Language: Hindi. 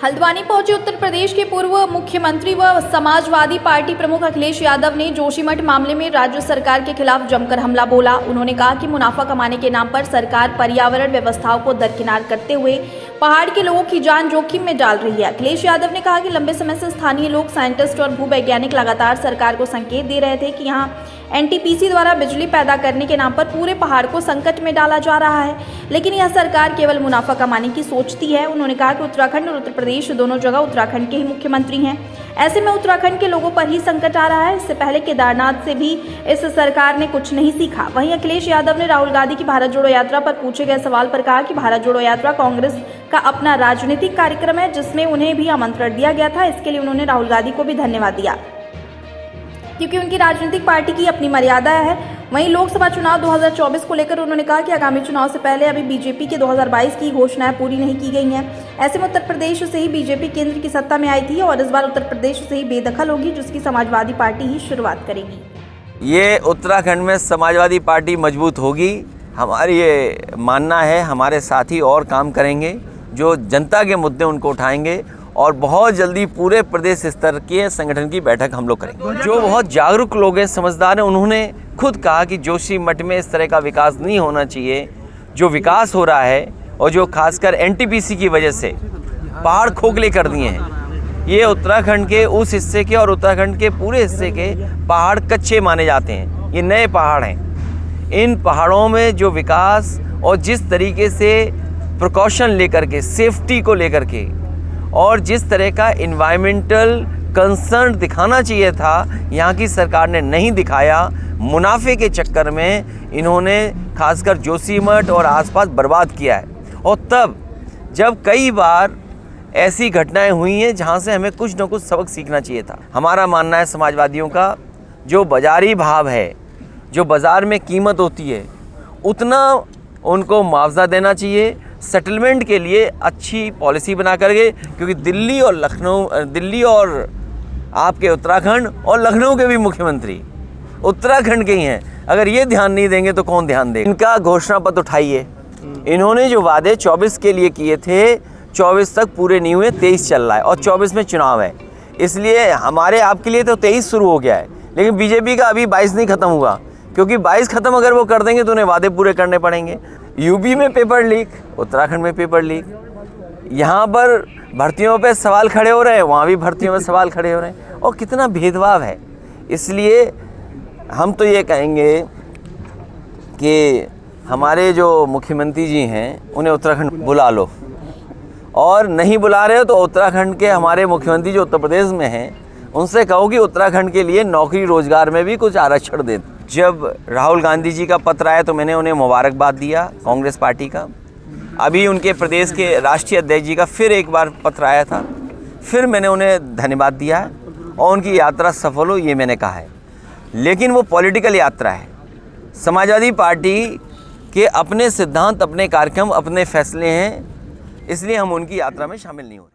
हल्द्वानी पहुंचे उत्तर प्रदेश के पूर्व मुख्यमंत्री व समाजवादी पार्टी प्रमुख अखिलेश यादव ने जोशीमठ मामले में राज्य सरकार के खिलाफ जमकर हमला बोला। उन्होंने कहा कि मुनाफा कमाने के नाम पर सरकार पर्यावरण व्यवस्थाओं को दरकिनार करते हुए पहाड़ के लोगों की जान जोखिम में डाल रही है। अखिलेश यादव ने कहा कि लंबे समय से स्थानीय लोग, साइंटिस्ट और भूवैज्ञानिक लगातार सरकार को संकेत दे रहे थे कि यहाँ एनटीपीसी द्वारा बिजली पैदा करने के नाम पर पूरे पहाड़ को संकट में डाला जा रहा है, लेकिन यह सरकार केवल मुनाफा कमाने की सोचती है। उन्होंने कहा कि उत्तराखंड और उत्तर प्रदेश दोनों जगह उत्तराखंड के ही मुख्यमंत्री हैं, ऐसे में उत्तराखंड के लोगों पर ही संकट आ रहा है। इससे पहले केदारनाथ से भी इस सरकार ने कुछ नहीं सीखा। वहीं अखिलेश यादव ने राहुल गांधी की भारत जोड़ो यात्रा पर पूछे गए सवाल पर कहा कि भारत जोड़ो यात्रा कांग्रेस का अपना राजनीतिक कार्यक्रम है, जिसमें उन्हें भी आमंत्रण दिया गया था। इसके लिए उन्होंने राहुल गांधी को भी धन्यवाद दिया, क्योंकि उनकी राजनीतिक पार्टी की अपनी मर्यादा है। वहीं लोकसभा चुनाव 2024 को लेकर उन्होंने कहा कि आगामी चुनाव से पहले अभी बीजेपी के 2022 की घोषणाएं पूरी नहीं की गई हैं। ऐसे में उत्तर प्रदेश से ही बीजेपी केंद्र की सत्ता में आई थी और इस बार उत्तर प्रदेश से ही बेदखल होगी, जिसकी समाजवादी पार्टी ही शुरुआत करेगी। ये उत्तराखंड में समाजवादी पार्टी मजबूत होगी, हमारी ये मानना है। हमारे साथी और काम करेंगे जो जनता के मुद्दे उनको उठाएंगे और बहुत जल्दी पूरे प्रदेश स्तर के संगठन की बैठक हम लोग करेंगे। जो बहुत जागरूक लोग हैं, समझदार हैं, उन्होंने खुद कहा कि जोशीमठ में इस तरह का विकास नहीं होना चाहिए। जो विकास हो रहा है और जो खासकर एनटीपीसी की वजह से पहाड़ खोखले कर दिए हैं, ये उत्तराखंड के उस हिस्से के और उत्तराखंड के पूरे हिस्से के पहाड़ कच्चे माने जाते हैं। ये नए पहाड़ हैं। इन पहाड़ों में जो विकास और जिस तरीके से प्रिकॉशन लेकर के, सेफ्टी को लेकर के और जिस तरह का इन्वायरमेंटल कंसर्न दिखाना चाहिए था, यहाँ की सरकार ने नहीं दिखाया। मुनाफे के चक्कर में इन्होंने खासकर जोशीमठ और आसपास बर्बाद किया है। और तब जब कई बार ऐसी घटनाएं हुई हैं जहाँ से हमें कुछ न कुछ सबक सीखना चाहिए था। हमारा मानना है समाजवादियों का, जो बाज़ारी भाव है, जो बाज़ार में कीमत होती है, उतना उनको मुआवजा देना चाहिए। सेटलमेंट के लिए अच्छी पॉलिसी बना करके, क्योंकि दिल्ली और लखनऊ, दिल्ली और आपके उत्तराखंड और लखनऊ के भी मुख्यमंत्री उत्तराखंड के ही हैं। अगर ये ध्यान नहीं देंगे तो कौन ध्यान देगा। इनका घोषणा पत्र उठाइए। इन्होंने जो वादे 24 के लिए किए थे, 24 तक पूरे नहीं हुए, 23 चल रहा है और 24 में चुनाव है। इसलिए हमारे आपके लिए तो 23 शुरू हो गया है, लेकिन बीजेपी का अभी 22 नहीं ख़त्म हुआ, क्योंकि 22 ख़त्म अगर वो कर देंगे तो उन्हें वादे पूरे करने पड़ेंगे। यूपी में पेपर लीक, उत्तराखंड में पेपर लीक, यहाँ पर भर्तियों पे सवाल खड़े हो रहे हैं, वहाँ भी भर्तियों में सवाल खड़े हो रहे हैं, और कितना भेदभाव है। इसलिए हम तो ये कहेंगे कि हमारे जो मुख्यमंत्री जी हैं उन्हें उत्तराखंड बुला लो, और नहीं बुला रहे हो तो उत्तराखंड के हमारे मुख्यमंत्री जो उत्तर प्रदेश में हैं उनसे कहो कि उत्तराखंड के लिए नौकरी रोजगार में भी कुछ आरक्षण दे। जब राहुल गांधी जी का पत्र आया तो मैंने उन्हें मुबारकबाद दिया, कांग्रेस पार्टी का। अभी उनके प्रदेश के राष्ट्रीय अध्यक्ष जी का फिर एक बार पत्र आया था, फिर मैंने उन्हें धन्यवाद दिया है और उनकी यात्रा सफल हो ये मैंने कहा है। लेकिन वो पॉलिटिकल यात्रा है। समाजवादी पार्टी के अपने सिद्धांत, अपने कार्यक्रम, अपने फैसले हैं, इसलिए हम उनकी यात्रा में शामिल नहीं हो रहे।